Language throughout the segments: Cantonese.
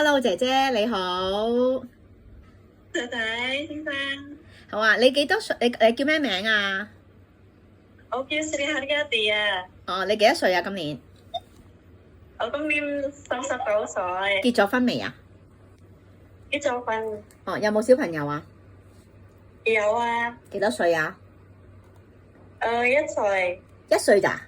Hello， 姐姐你好。仔仔先生，好啊，你幾多歲？你叫咩名啊？我叫 Sri Haryati 啊，哦，你幾多歲啊？今年我今年39歲，結咗婚未啊？結咗婚，哦，有冇小朋友啊？有啊，幾多歲啊1歲， ？1歲咋？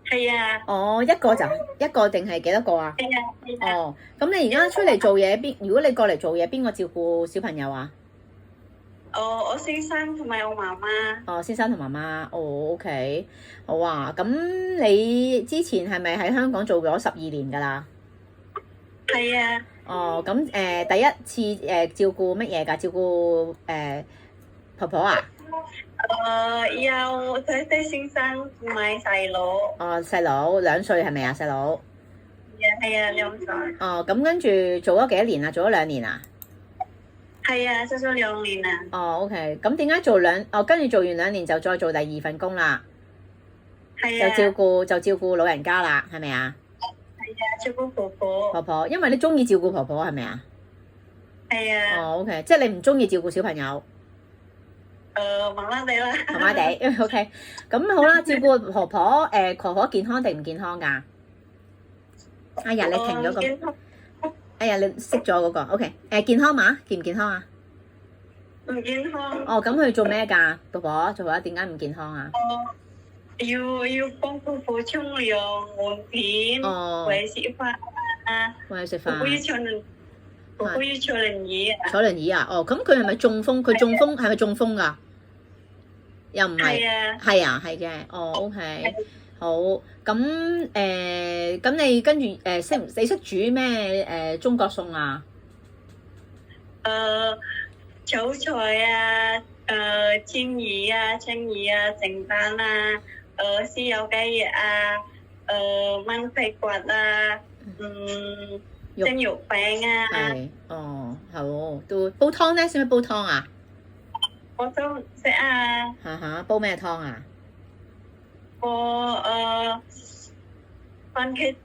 係啊，哦，一個咋？一個定係幾多個啊？係啊，係啊，哦，咁你而家出嚟做嘢，如果你過嚟做嘢，邊個照顧小朋友啊？我先生同埋我媽媽，哦，先生同媽媽。哦，OK，好啊。咁你之前係咪喺香港做咗12年㗎啦？係啊，哦，咁第一次照顧乜嘢㗎？照顧婆婆啊？有仔仔先生同埋細佬，哦，細佬2歲係咪啊？細佬。係啊，2歲，哦，咁跟住做咗幾多年啊？做咗2年啊？係啊，做咗2年啊，哦，OK，咁點解跟住做完2年就再做第2份工啦？係啊，就照顧老人家啦，係咪啊？係啊，照顧婆婆，婆婆，因為你中意照顧婆婆係咪啊？係啊，哦，OK，即係你唔中意照顧小朋友，麻麻地啦，麻麻地，OK，咁好啦，照顧婆婆，婆婆健康定唔健康㗎？哎呀，你停咗個，健康哎呀，你熄咗嗰個，OK，健康嘛？健唔健康啊？唔健康。哦，咁佢做咩㗎？婆婆做咗點解唔健康啊？要幫婆婆沖涼、換片、哦，餵食飯啊，餵佢食婆婆要飯，坐輪椅啊，坐輪椅啊？哦，咁佢係咪中風？佢中風係咪中風㗎？又唔係，係啊，係啊，係嘅。哦，OK，好。咁咁你跟住你識煮咩中國餸啊？炒菜啊，煎魚啊、蒸蛋啊，豉油雞翼啊，炆排骨啊，蒸肉餅啊，係，哦，好。都煲湯咧，識唔識煲湯啊？我都識啊，煲咩湯啊？我番茄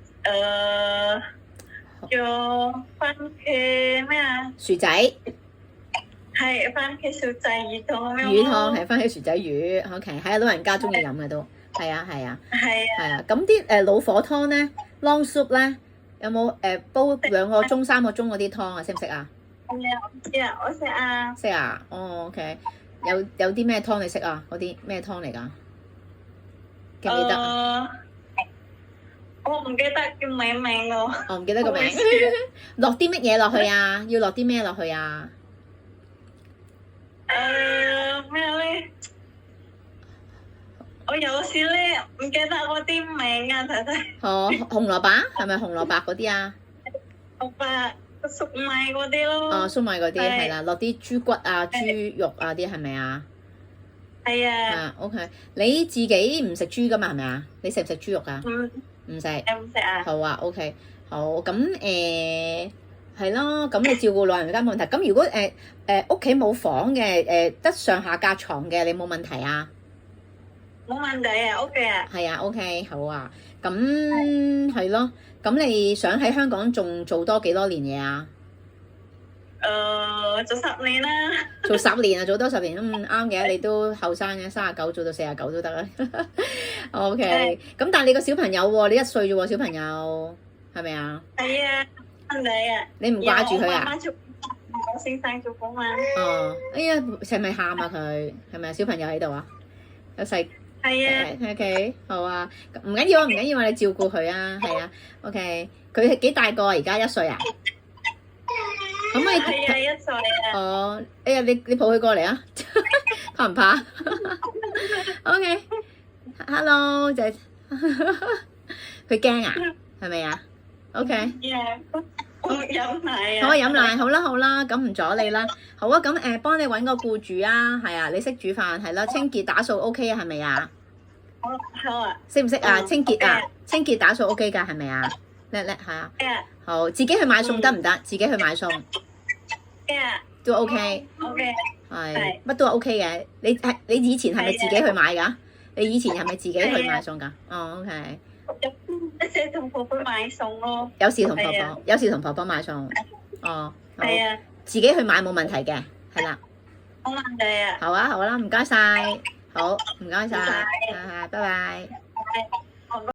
叫番茄咩啊？薯仔係番茄小仔魚湯咁樣魚湯係番茄薯仔魚，OK，係啊，老人家中意飲嘅都，係啊，係啊，係啊，係啊。咁啲老火湯咧，long soup 咧，有冇煲2個鐘、3個鐘嗰啲湯啊？識唔識啊？我識啊，識啊，哦，OK，有啲咩湯你識啊？嗰啲咩湯嚟㗎？記唔記得啊？我唔記得叫咩名咯。我唔記得個名。落啲乜嘢落去啊？要落啲咩落去啊？咩咧？我有時咧唔記得嗰啲名啊，睇睇。哦，紅蘿蔔係咪紅蘿蔔嗰啲啊？我把粟米嗰啲咯。哦，粟米嗰啲係啦，落啲豬骨啊、豬肉啊啲係咪啊？係啊。啊，OK，你自己唔食豬噶嘛？係咪啊？你食唔食豬肉啊？唔食。有唔食啊？好啊，OK，好。咁係咯，咁你照顧老人家冇問題。咁如果屋企冇房嘅，得上下格床嘅，你冇問題啊？冇問題啊，OK 啊。係啊，OK，好啊。咁係咯，咁你想喺香港仲做多幾多年嘢啊？做10年啦。做10年啊，做多10年，啱嘅，你都後生嘅，39做到49都得啦。OK，咁但係你個小朋友喎，你1歲啫喎，小朋友係咪啊？係啊，問題啊。你唔掛住佢啊？我先生做工啊。哦，哎呀，係咪喊啊佢？係咪小朋友喺度啊？有細。係啊。OK，好啊，唔緊要啊，唔緊要啊，你照顧佢啊，係啊。OK，佢係幾大個啊？而家1歲啊？可唔可以？係啊，1歲啊。哦，哎呀，你抱佢過嚟啊，怕唔怕？OK，Hello，就佢驚啊，係咪啊？OK，我飲奶啊。好啊，飲奶，好啦好啦，咁唔阻你啦。好啊，咁幫你揾個僱主啊，係啊，你識煮飯係啦，清潔打掃 OK 啊，係咪啊？好啊。識唔識啊？清潔啊，清潔打掃 OK 㗎，係咪啊？叻係啊。好，自己去買餸得唔得？自己去買餸。都 OK， 係乜都 OK 嘅。你以前係咪自己去買㗎？你以前係咪自己去買餸㗎？哦，OK。時同婆婆買餸咯。有時同婆係啊婆，有時同婆婆買餸。哦，好，係啊，自己去買冇問題嘅，係啦。好問題啊。好啊，好啦，唔該晒，好，唔該晒，唔該拜拜。拜拜